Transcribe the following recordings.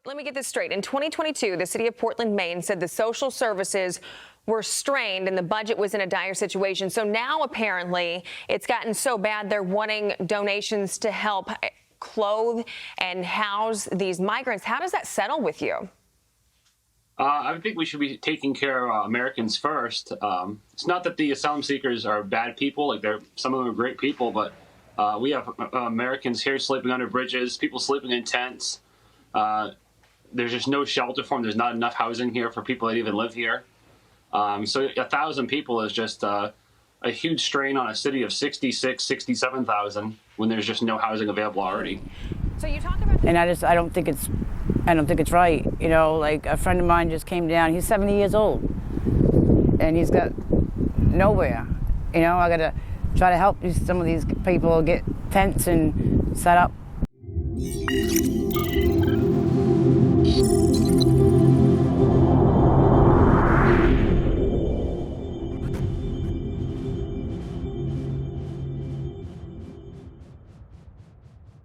Let me get this straight. In 2022, the city of Portland, Maine said the social services were strained and the budget was in a dire situation. So now apparently it's gotten so bad they're wanting donations to help clothe and house these migrants. How does that settle with you? I think we should be taking care of Americans first. It's not that the asylum seekers are bad people, like some of them are great people, but we have Americans here sleeping under bridges, people sleeping in tents. There's just no shelter for them. There's not enough housing here for people that even live here. So 1,000 people is just a huge strain on a city of 67,000 when there's just no housing available already. So you talk about, and I don't think it's right. You know, like a friend of mine just came down. He's 70 years old, and he's got nowhere. You know, I got to try to help some of these people get tents and set up.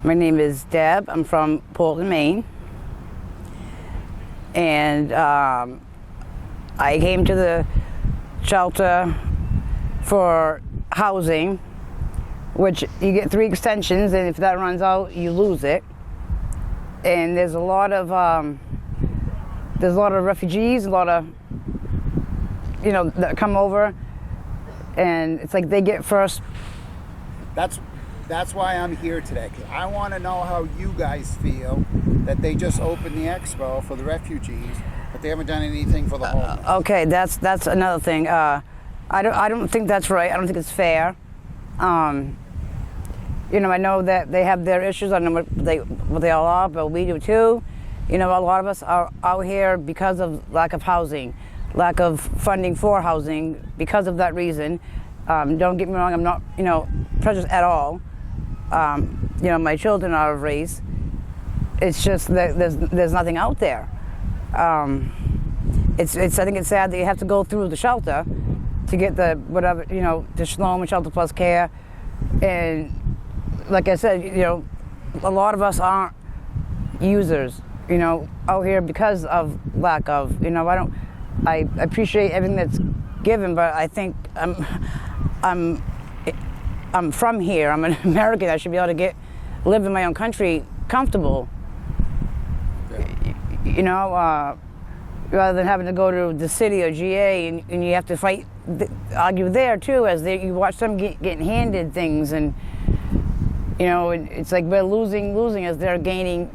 My name is Deb. I'm from Portland, Maine. And I came to the shelter for housing, which you get 3 extensions, and if that runs out, you lose it. And there's a lot of refugees, a lot of, you know, that come over, and it's like they get first. That's why I'm here today, because I want to know how you guys feel that they just opened the Expo for the refugees, but they haven't done anything for the homeless. Okay, that's another thing. I don't think that's right. I don't think it's fair. You know, I know that they have their issues. I know what they all are, but we do too. You know, a lot of us are out here because of lack of housing, lack of funding for housing. Because of that reason, don't get me wrong. I'm not, you know, prejudiced at all. You know, my children are of race. It's just that there's nothing out there. I think it's sad that you have to go through the shelter to get the whatever, you know, the Shalom and Shelter Plus care. And like I said, you know, a lot of us aren't users, you know, out here because of lack of, you know, I appreciate everything that's given, but I think I'm from here. I'm an American. I should be able to live in my own country comfortable. Yeah. You know, rather than having to go to the city or GA and you have to argue there too, as you watch them getting handed things, and you know, it's like we're losing as they're gaining.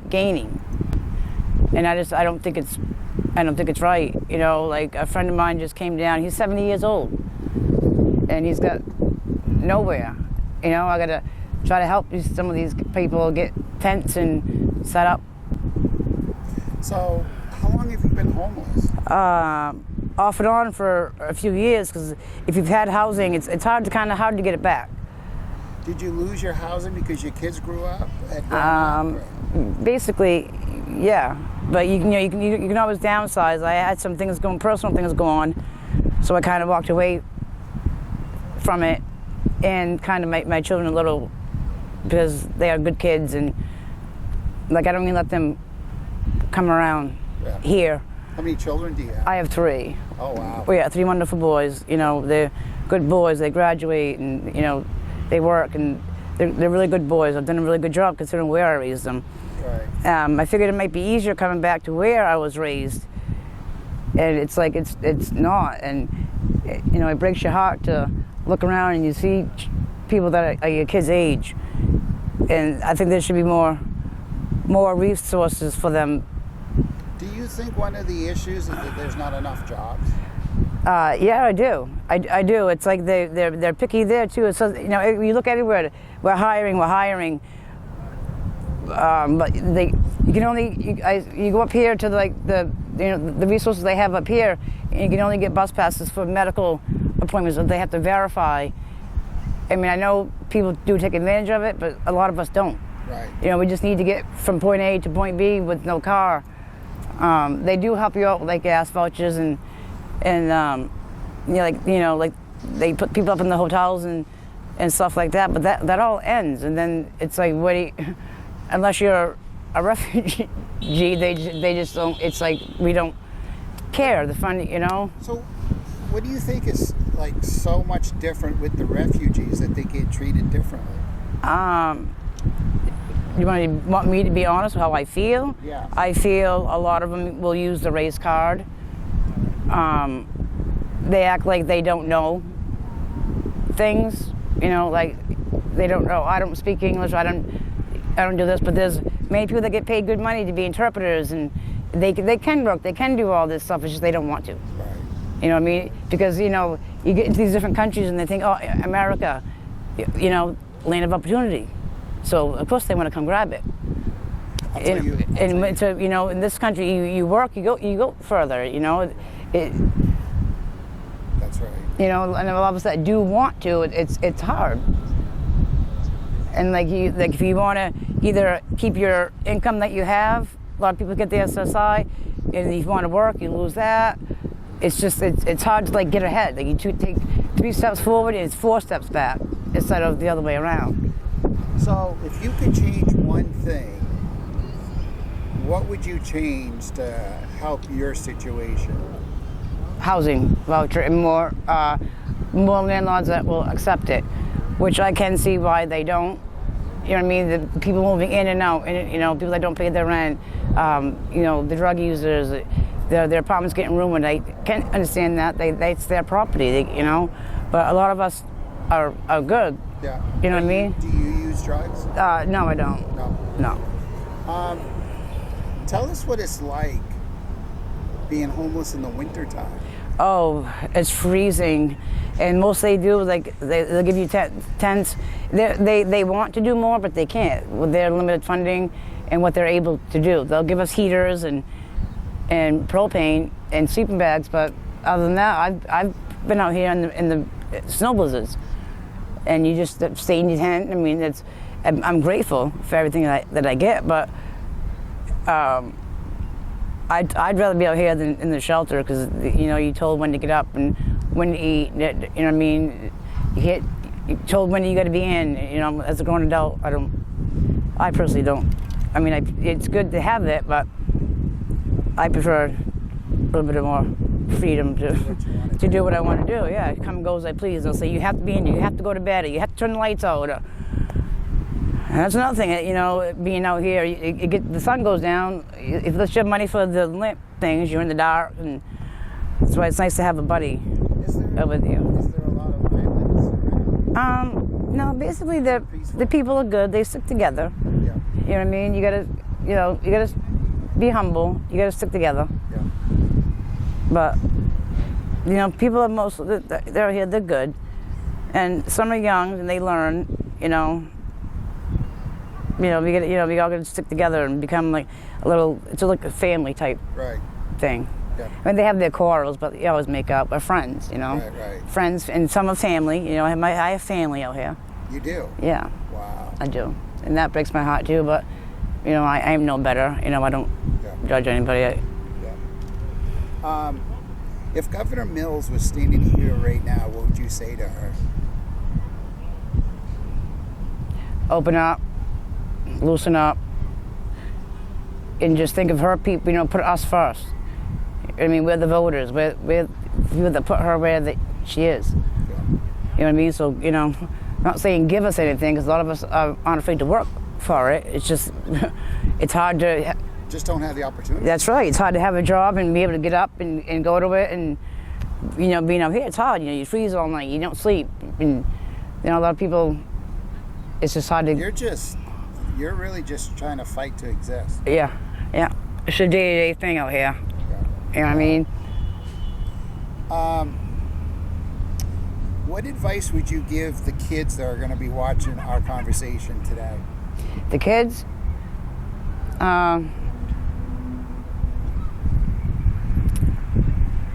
And I don't think it's right. You know, like a friend of mine just came down. He's 70 years old, and he's got nowhere. You know, I got to try to help some of these people get tents and set up. So, how long have you been homeless? Off and on for a few years, because if you've had housing, it's hard to get it back. Did you lose your housing because your kids grew up? Basically, yeah. But you can always downsize. I had some personal things go on, so I kind of walked away from it, and kind of my children a little, because they are good kids, and like I don't even let them come around here. How many children do you have? I have 3. Oh wow. Well, yeah, 3 wonderful boys. You know, they're good boys. They graduate, and you know, they work, and they're really good boys. I've done a really good job considering where I raised them. Right. I figured it might be easier coming back to where I was raised, and it's like it's not, and you know, it breaks your heart to look around and you see people that are your kids' age, and I think there should be more resources for them. Do you think one of the issues is that there's not enough jobs? Yeah, I do. I do. It's like they're picky there too. It says, you know, you look everywhere. We're hiring. But you can only you go up here to the resources they have up here, and you can only get bus passes for medical appointments that they have to verify. I mean, I know people do take advantage of it, but a lot of us don't. Right. You know, we just need to get from point A to point B with no car. They do help you out with like gas vouchers and like they put people up in the hotels and stuff like that. But that all ends, and then it's like, unless you're a refugee, they just don't. It's like we don't care. The fund, you know. So, what do you think is like so much different with the refugees that they get treated differently? You want me to be honest with how I feel? Yeah. I feel a lot of them will use the race card. They act like they don't know things, you know, like they don't know. I don't speak English. I don't do this. But there's many people that get paid good money to be interpreters, and they can work. They can do all this stuff. It's just they don't want to. Right. You know what I mean? Because you know you get into these different countries and they think, oh, America, you know, land of opportunity. So of course they want to come grab it. So you know, in this country, you work, you go further. You know, That's right. You know, and a lot of us that do want to, it's hard. And like if you want to either keep your income that you have, a lot of people get the SSI, and if you want to work, you lose that. It's just it's hard to like get ahead. Like you take 3 steps forward and it's 4 steps back instead of the other way around. So, if you could change one thing, what would you change to help your situation? Housing voucher and more landlords that will accept it, which I can see why they don't. You know what I mean? The people moving in and out, and you know, people that don't pay their rent. You know, the drug users, their apartments getting ruined. I can understand that. It's their property, you know. But a lot of us are good. Yeah. You know what I mean? Do you use drugs? No, I don't. No. No. Tell us what it's like being homeless in the wintertime. Oh, it's freezing, and most they do like they'll give you tents. They want to do more, but they can't with their limited funding and what they're able to do. They'll give us heaters and propane and sleeping bags, but other than that, I've been out here in the snow blizzards, and you just stay in your tent. I mean, I'm grateful for everything that I get, but I'd rather be out here than in the shelter, because you know you're told when to get up and when to eat. You know what I mean? You're told when you got to be in. You know, as a grown adult, I personally don't. I mean, it's good to have it, but I prefer a little bit of more freedom to do what I want to do. Yeah, come and go as I please. They'll say you have to be in, you have to go to bed, or you have to turn the lights out. And that's another thing, you know, being out here, the sun goes down. If you have money for the lamp things, you're in the dark, and that's why it's nice to have a buddy with you. Is there a lot of violence around? No, basically the people are good. They stick together. Yeah. You know what I mean? You gotta be humble. You gotta stick together. Yeah. But you know, people are they're here. They're good, and some are young and they learn. You know, we all got to stick together and become like it's like a family type thing. Yeah. I mean, they have their quarrels, but they always make up. We're friends, you know. Right. Friends, and some are family. You know, I have family out here. You do? Yeah. Wow. I do, and that breaks my heart too. But you know, I am no better. You know, I don't judge anybody. Yeah. If Governor Mills was standing here right now, what would you say to her? Open up, loosen up, and just think of her people. You know, put us first. I mean, we're the voters. We're people that put her where she is. Yeah. You know what I mean? So, you know, I'm not saying give us anything, because a lot of us aren't afraid to work for it. It's just, it's hard to. Just don't have the opportunity. That's right. It's hard to have a job and be able to get up and go to it, and you know, being out here, it's hard. You know, you freeze all night, you don't sleep, and you know, a lot of people, it's just hard to. You're really just trying to fight to exist. Yeah. It's a day-to-day thing out here. Yeah. You know what I mean? What advice would you give the kids that are going to be watching our conversation today? The kids?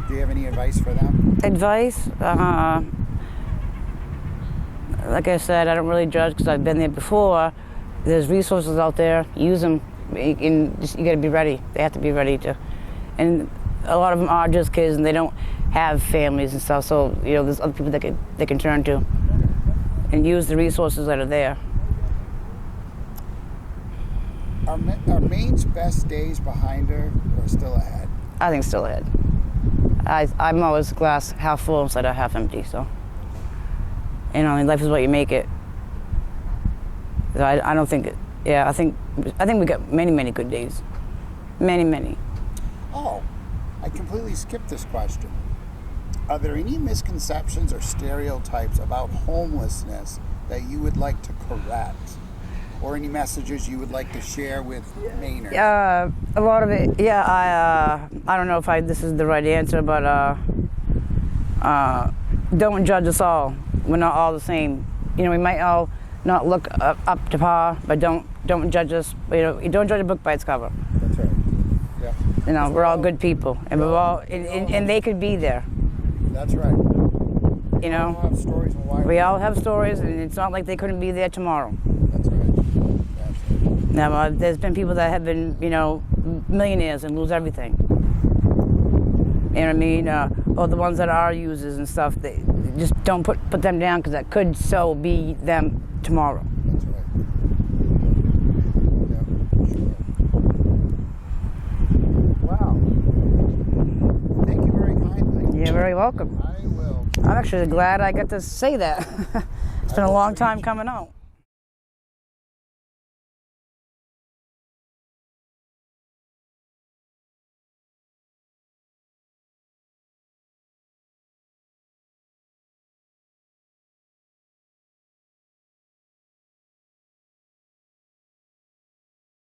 Do you have any advice for them? Advice? Like I said, I don't really judge, because I've been there before. There's resources out there. Use them. You got to be ready. They have to be ready to. And a lot of them are just kids, and they don't have families and stuff. So you know, there's other people that they can turn to, and use the resources that are there. All Are Maine's best days behind her or still ahead? I think still ahead. I'm always glass half full instead of half empty. So, you know, life is what you make it. So I don't think it. Yeah, I think we got many good days. Many. Oh, I completely skipped this question. Are there any misconceptions or stereotypes about homelessness that you would like to correct? Or any messages you would like to share with Mainers? A lot of it, yeah. I don't know if this is the right answer, but don't judge us all. We're not all the same. You know, we might all not look up to par, but don't judge us. You know, you don't judge a book by its cover. That's right. Yeah. You know, we're all good people, and we're all, and they could be there. That's right. You know, We all have stories and why we all have stories, and it's not like they couldn't be there tomorrow. That's right. That's right. Now, there's been people that have been, you know, millionaires and lose everything. You know what I mean? Or the ones that are users and stuff, they just don't put them down because that could so be them tomorrow. That's right. Yeah, sure. Wow. Thank you very kindly. You're very welcome. I will. I'm actually glad I got to say that. It's been a long time coming out.